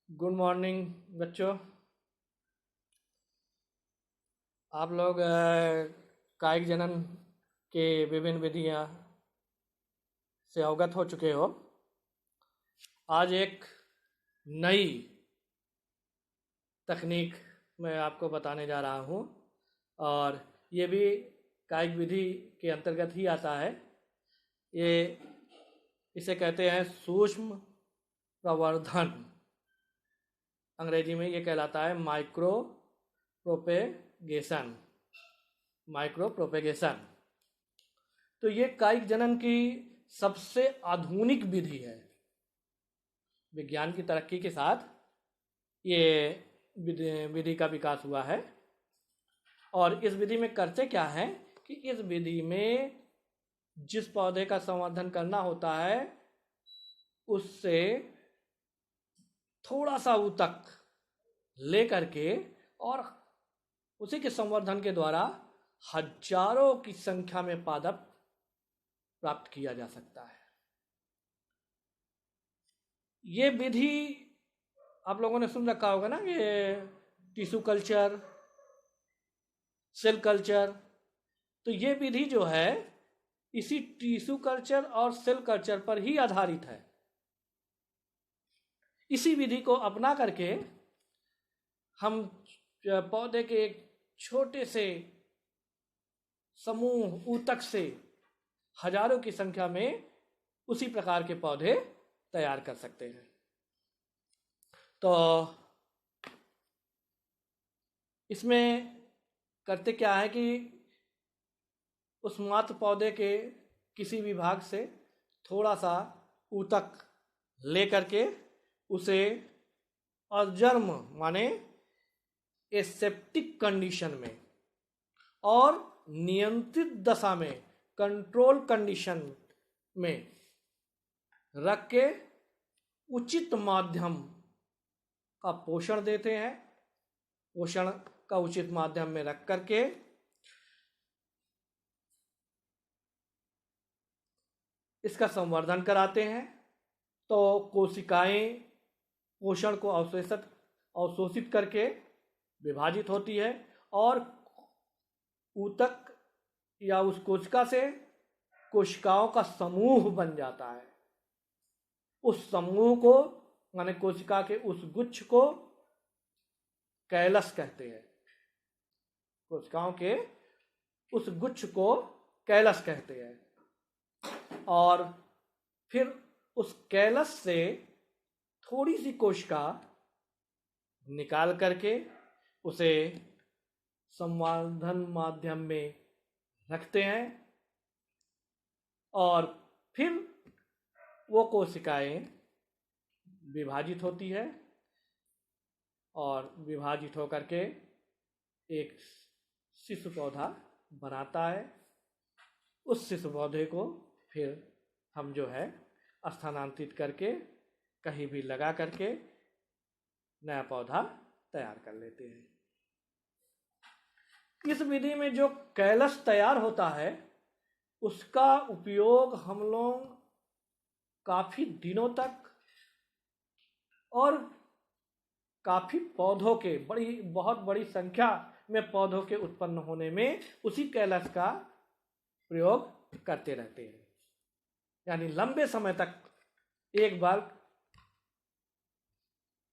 Good morning बच्चों। आप लोग कायिक जनन के विभिन्न विधियां से अवगत हो चुके हो। आज एक नई तकनीक मैं आपको बताने जा रहा हूं और ये भी कायिक विधि के अंतर्गत ही आता है। ये इसे कहते हैं सूक्ष्म प्रवर्धन। अंग्रेजी में ये कहलाता है माइक्रो प्रोपेगेशन। तो ये कायिक जनन की सबसे आधुनिक विधि है। विज्ञान की तरक्की के साथ ये विधि का विकास हुआ है। और इस विधि में करते क्या है कि इस विधि में जिस पौधे का संवर्धन करना होता है उससे थोड़ा सा ऊतक ले करके और उसी के संवर्धन के द्वारा हजारों की संख्या में पादप प्राप्त किया जा सकता है। ये विधि आप लोगों ने सुन रखा होगा ना, ये टिश्यू कल्चर, सेल कल्चर। तो ये विधि जो है इसी टिश्यू कल्चर और सेल कल्चर पर ही आधारित है। इसी विधि को अपना करके हम पौधे के एक छोटे से समूह ऊतक से हजारों की संख्या में उसी प्रकार के पौधे तैयार कर सकते हैं। तो इसमें करते क्या है कि उस मात्र पौधे के किसी भी भाग से थोड़ा सा ऊतक ले करके उसे अजर्म माने एसेप्टिक कंडीशन में और नियंत्रित दशा में कंट्रोल कंडीशन में रख के उचित माध्यम का पोषण देते हैं। पोषण का उचित माध्यम में रख करके इसका संवर्धन कराते हैं। तो कोशिकाएं पोषण को अवशोषित करके विभाजित होती है और ऊतक या उस कोशिका से कोशिकाओं का समूह बन जाता है। उस समूह को माने कोशिका के उस गुच्छ को कैलस कहते हैं। कोशिकाओं के उस गुच्छ को कैलस कहते हैं। और फिर उस कैलस से थोड़ी सी कोशिका निकाल करके उसे संवर्धन माध्यम में रखते हैं और फिर वो कोशिकाएं विभाजित होती है और विभाजित होकर के एक शिशु पौधा बनाता है। उस शिशु पौधे को फिर हम जो है स्थानांतरित करके कहीं भी लगा करके नया पौधा तैयार कर लेते हैं। इस विधि में जो कैलस तैयार होता है उसका उपयोग हम लोग काफी दिनों तक और काफी पौधों के बहुत बड़ी संख्या में पौधों के उत्पन्न होने में उसी कैलस का प्रयोग करते रहते हैं। यानी लंबे समय तक एक बार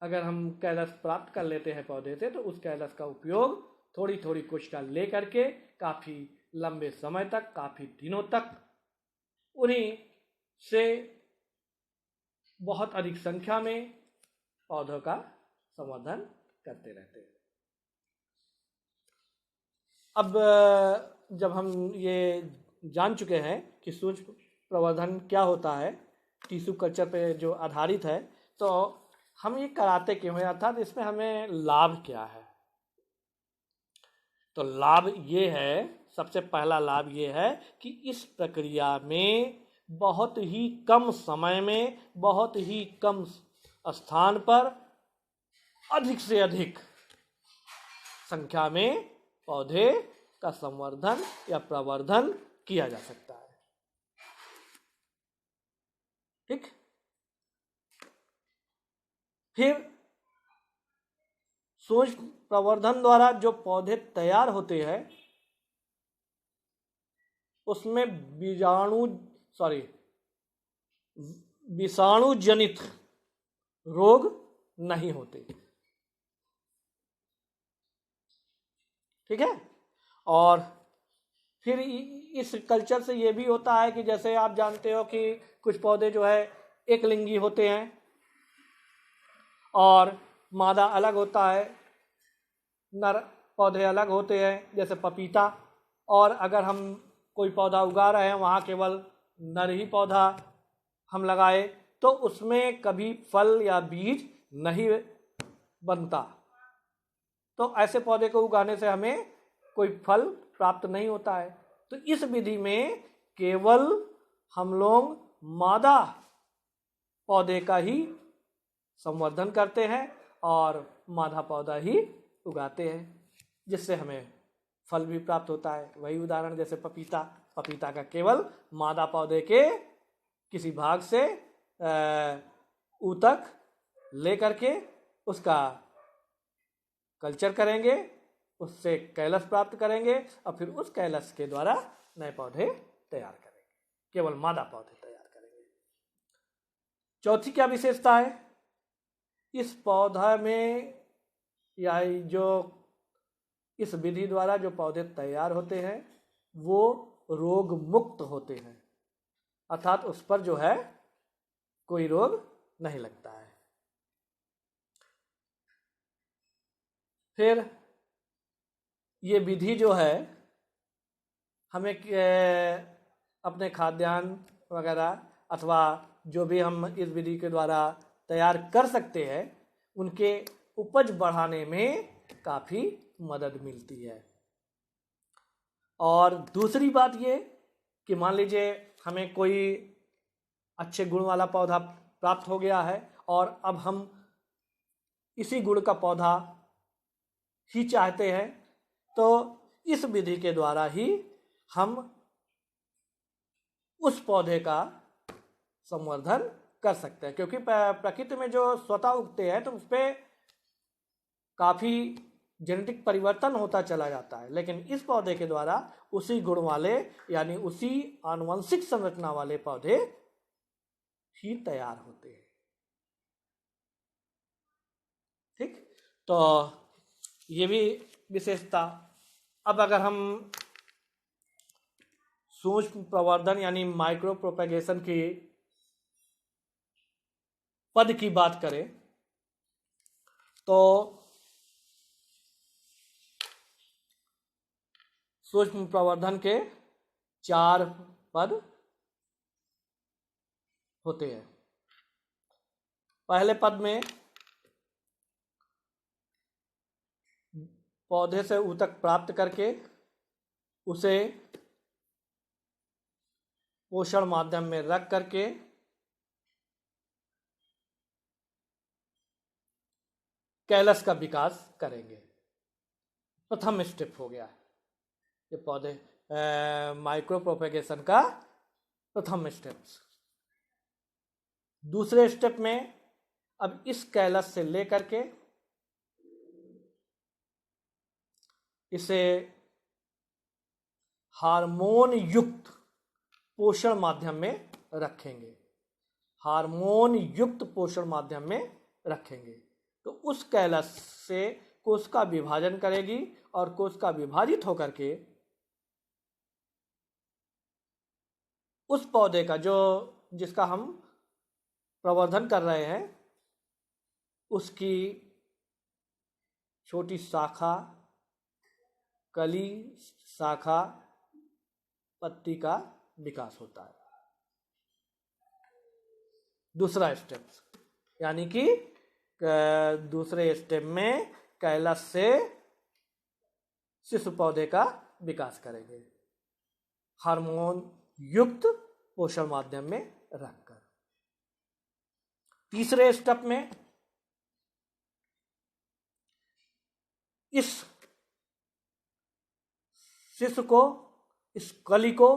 अगर हम कैलस प्राप्त कर लेते हैं पौधे से तो उस कैलस का उपयोग थोड़ी थोड़ी कोशिका ले करके काफी लंबे समय तक, काफी दिनों तक उन्हीं से बहुत अधिक संख्या में पौधों का संवर्धन करते रहते हैं। अब जब हम ये जान चुके हैं कि सूक्ष्म प्रवर्धन क्या होता है, टिश्यू कल्चर पे जो आधारित है, तो हम ये कराते क्यों हैं, अर्थात इसमें हमें लाभ क्या है। तो लाभ ये है, सबसे पहला लाभ ये है कि इस प्रक्रिया में बहुत ही कम समय में बहुत ही कम स्थान पर अधिक से अधिक संख्या में पौधे का संवर्धन या प्रवर्धन किया जा सकता है। ठीक। फिर सूक्ष्म प्रवर्धन द्वारा जो पौधे तैयार होते हैं उसमें विषाणु जनित रोग नहीं होते। ठीक है। और फिर इस कल्चर से ये भी होता है कि जैसे आप जानते हो कि कुछ पौधे जो है एक लिंगी होते हैं और मादा अलग होता है, नर पौधे अलग होते हैं, जैसे पपीता। और अगर हम कोई पौधा उगा रहे हैं वहाँ केवल नर ही पौधा हम लगाए तो उसमें कभी फल या बीज नहीं बनता। तो ऐसे पौधे को उगाने से हमें कोई फल प्राप्त नहीं होता है। तो इस विधि में केवल हम लोग मादा पौधे का ही संवर्धन करते हैं और मादा पौधा ही उगाते हैं, जिससे हमें फल भी प्राप्त होता है। वही उदाहरण जैसे पपीता का केवल मादा पौधे के किसी भाग से ऊतक ले करके उसका कल्चर करेंगे, उससे कैलस प्राप्त करेंगे और फिर उस कैलस के द्वारा नए पौधे तैयार करेंगे, केवल मादा पौधे तैयार करेंगे। चौथी क्या विशेषता है? इस पौधा में या जो इस विधि द्वारा जो पौधे तैयार होते हैं वो रोग मुक्त होते हैं, अर्थात उस पर जो है कोई रोग नहीं लगता है। फिर ये विधि जो है हमें अपने खाद्यान्न वगैरह अथवा जो भी हम इस विधि के द्वारा तैयार कर सकते हैं उनके उपज बढ़ाने में काफ़ी मदद मिलती है। और दूसरी बात ये कि मान लीजिए हमें कोई अच्छे गुण वाला पौधा प्राप्त हो गया है और अब हम इसी गुण का पौधा ही चाहते हैं, तो इस विधि के द्वारा ही हम उस पौधे का संवर्धन कर सकते हैं, क्योंकि प्रकृति में जो स्वतः उगते हैं तो उस पर काफ़ी जेनेटिक परिवर्तन होता चला जाता है, लेकिन इस पौधे के द्वारा उसी गुण वाले यानी उसी आनुवंशिक संरचना वाले पौधे ही तैयार होते हैं। ठीक, तो ये भी विशेषता। अब अगर हम सूक्ष्म प्रवर्धन यानी माइक्रो प्रोपेगेशन की पद की बात करें तो सूक्ष्म प्रवर्धन के 4 पद होते हैं। पहले पद में पौधे से ऊतक प्राप्त करके उसे पोषण माध्यम में रख करके कैलस का विकास करेंगे। प्रथम स्टेप हो गया ये पौधे माइक्रो प्रोपेगेशन का प्रथम स्टेप। दूसरे स्टेप में अब इस कैलस से लेकर के इसे हार्मोन युक्त पोषण माध्यम में रखेंगे, हार्मोन युक्त पोषण माध्यम में रखेंगे। तो उस कैलस से कोशिका विभाजन करेगी और कोशिका विभाजित होकर के उस पौधे का जिसका हम प्रवर्धन कर रहे हैं उसकी छोटी शाखा, कली, शाखा, पत्ती का विकास होता है। दूसरा स्टेप यानी कि दूसरे स्टेप में कैलस से शिशु पौधे का विकास करेंगे हार्मोन युक्त पोषण माध्यम में रखकर। तीसरे स्टेप में इस शिशु को, इस कली को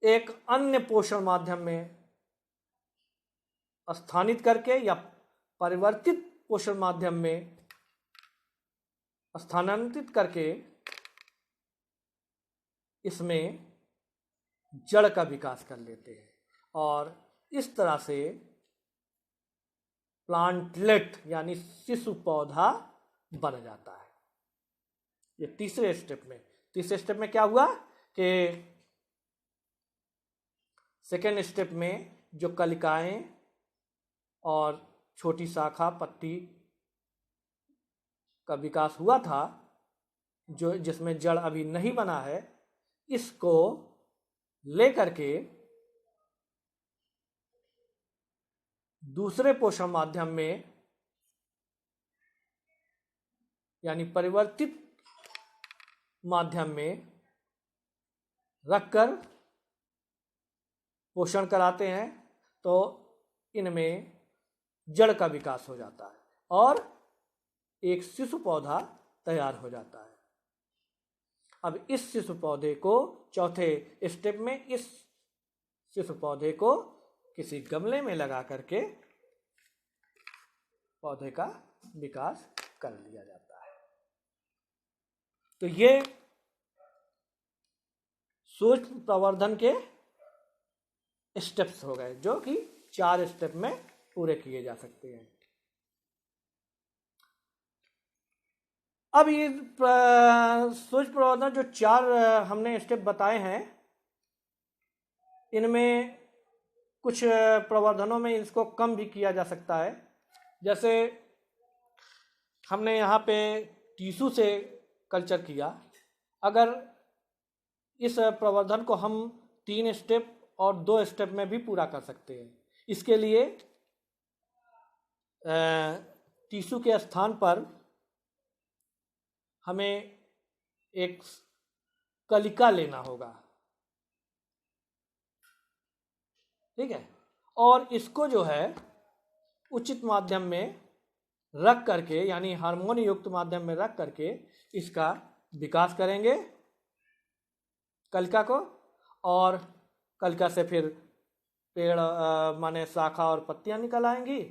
एक अन्य पोषण माध्यम में स्थानित करके या परिवर्तित पोषण माध्यम में स्थानांतरित करके इसमें जड़ का विकास कर लेते हैं और इस तरह से प्लांटलेट यानी शिशु पौधा बन जाता है। ये तीसरे स्टेप में क्या हुआ कि सेकेंड स्टेप में जो कलिकाएं और छोटी शाखा पत्ती का विकास हुआ था, जो जिसमें जड़ अभी नहीं बना है, इसको लेकर के दूसरे पोषण माध्यम में यानी परिवर्तित माध्यम में रखकर पोषण कराते हैं तो इनमें जड़ का विकास हो जाता है और एक शिशु पौधा तैयार हो जाता है। अब इस शिशु पौधे को चौथे स्टेप में इस शिशु पौधे को किसी गमले में लगा करके पौधे का विकास कर लिया जाता है। तो ये सूक्ष्म प्रवर्धन के स्टेप्स हो गए जो कि 4 स्टेप में पूरे किए जा सकते हैं। अब ये सूक्ष्म प्रवर्धन जो 4 हमने स्टेप बताए हैं, इनमें कुछ प्रवर्धनों में इसको कम भी किया जा सकता है। जैसे हमने यहाँ पे टिश्यू से कल्चर किया, अगर इस प्रवर्धन को हम 3 स्टेप और 2 स्टेप में भी पूरा कर सकते हैं। इसके लिए टिश्यू के स्थान पर हमें एक कलिका लेना होगा, ठीक है, और इसको जो है उचित माध्यम में रख करके यानी हार्मोन युक्त माध्यम में रख करके इसका विकास करेंगे कलिका को, और कलिका से फिर पेड़ माने शाखा और पत्तियां निकल आएंगी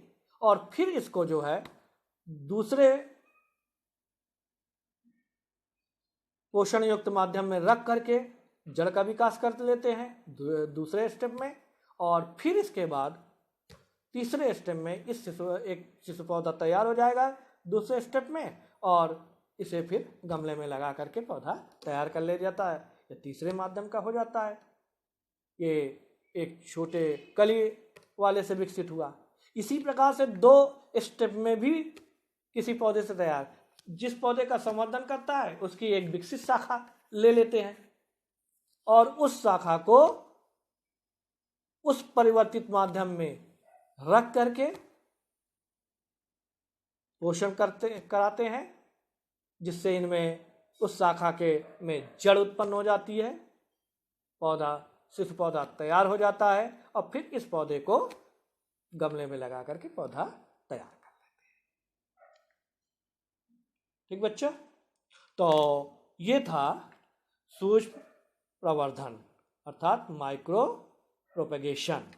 और फिर इसको जो है दूसरे पोषण युक्त माध्यम में रख करके जड़ का विकास कर लेते हैं दूसरे स्टेप में, और फिर इसके बाद तीसरे स्टेप में एक शिशु पौधा तैयार हो जाएगा दूसरे स्टेप में, और इसे फिर गमले में लगा करके पौधा तैयार कर ले जाता है। ये तीसरे माध्यम का हो जाता है। ये एक छोटे कली वाले से विकसित हुआ। इसी प्रकार से 2 स्टेप में भी किसी पौधे से तैयार, जिस पौधे का संवर्धन करता है उसकी एक विकसित शाखा ले लेते हैं और उस शाखा को उस परिवर्तित माध्यम में रख करके पोषण कराते हैं, जिससे इनमें उस शाखा के में जड़ उत्पन्न हो जाती है, शिशु पौधा तैयार हो जाता है और फिर इस पौधे को गमले में लगा करके पौधा तैयार कर लेते हैं। ठीक बच्चा, तो ये था सूक्ष्म प्रवर्धन अर्थात माइक्रो प्रोपेगेशन।